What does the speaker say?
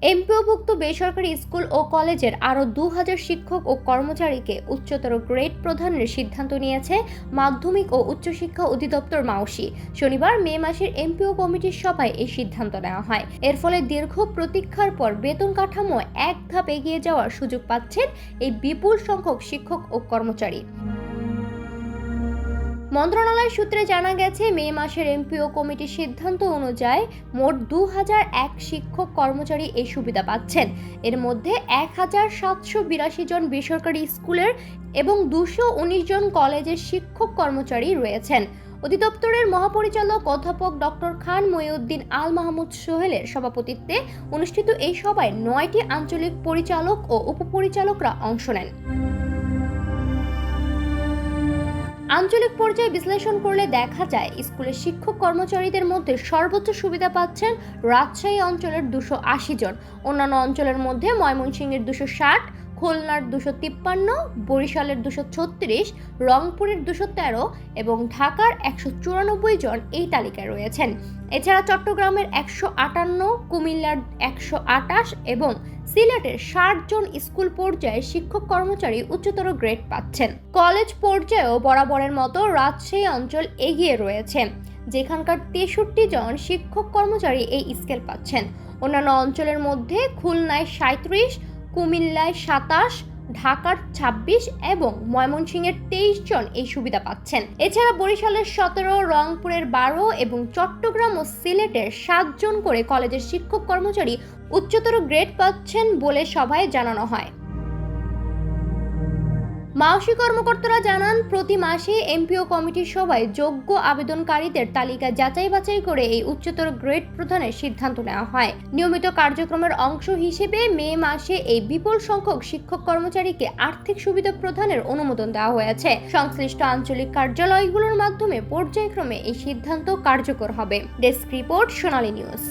এমপিওভুক্ত বেসরকারি স্কুল ও কলেজের আরও ২,০০০ শিক্ষক ও কর্মচারীকে উচ্চতর গ্রেড প্রদানের সিদ্ধান্ত নিয়েছে মাধ্যমিক ও উচ্চশিক্ষা অধিদপ্তর মাওসি। শনিবার মে মাসের এমপিও কমিটির সভায় এই সিদ্ধান্ত নেওয়া হয়। এর ফলে দীর্ঘ প্রতীক্ষার পর বেতন কাঠামো এক ধাপ এগিয়ে যাওয়ার সুযোগ পাচ্ছেন এই বিপুল সংখ্যক শিক্ষক ও কর্মচারী। মন্ত্রণালয় সূত্রে জানা গেছে, মে মাসের এমপিও কমিটির সিদ্ধান্ত অনুযায়ী মোট ২,০০১ শিক্ষক কর্মচারী এই সুবিধা পাচ্ছেন। এর মধ্যে ১,৭৮২ জন বেসরকারি স্কুলের এবং ২১৯ জন কলেজের শিক্ষক কর্মচারী রয়েছেন। অধিদপ্তরের মহাপরিচালক অধ্যাপক ডক্টর খান মহিউদ্দিন আল মাহমুদ সোহেলের সভাপতিত্বে অনুষ্ঠিত এই সভায় ৯টি আঞ্চলিক পরিচালক ও উপপরিচালকরা অংশ নেন। আঞ্চলিক পর্যায়ে বিশ্লেষণ করলে দেখা যায়, স্কুলের শিক্ষক কর্মচারীদের মধ্যে সর্বোচ্চ সুবিধা পাচ্ছেন রাজশাহী অঞ্চলের ২৮০ জন, অন্যান্য অঞ্চলের মধ্যে ময়মনসিংহের ২৬০, খুলনার ২৫৩, বরিশালের ২৩৬, রংপুরের ২১৩ এবং ঢাকার ১৯৪ জন এই তালিকায় রয়েছেন। এছাড়া চট্টগ্রামের ১৫৮, কুমিল্লার ১২৮ এবং সিলেটের ৬০ জন স্কুল পর্যায়ে শিক্ষক কর্মচারী উচ্চতর গ্রেড পাচ্ছেন। কলেজ পর্যায়েও বরাবরের মতো রাজশাহী অঞ্চল এগিয়ে রয়েছে, যেখানকার ৬৩ জন শিক্ষক কর্মচারী এই স্কেল পাচ্ছেন। অন্যান্য অঞ্চলের মধ্যে খুলনায় ৩৭, কুমিল্লায় ২৭, ঢাকার ২৬ এবং ময়মনসিংহের ২৩ জন এই সুবিধা পাচ্ছেন। এছাড়া বরিশালের ১৭, রংপুরের ১২ এবং চট্টগ্রাম ও সিলেটের ৭ জন করে কলেজের শিক্ষক কর্মচারী উচ্চতর গ্রেড পাচ্ছেন বলে সভায় জানানো হয়। মাওসি কর্মকর্তারা জানান, প্রতি মাসে এমপিও কমিটির সভায় যোগ্য আবেদনকারীদের তালিকা যাচাই বাছাই করে এই উচ্চতর গ্রেড প্রদানের সিদ্ধান্ত নেওয়া হয়। নিয়মিত কার্যক্রমের অংশ হিসেবে মে মাসে এই বিপুল সংখ্যক শিক্ষক কর্মচারীকে আর্থিক সুবিধা প্রদানের অনুমোদন দেওয়া হয়েছে। সংশ্লিষ্ট আঞ্চলিক কার্যালয়গুলোর মাধ্যমে পর্যায়ক্রমে এই সিদ্ধান্ত কার্যকর হবে। ডেস্ক রিপোর্ট, সোনালী নিউজ।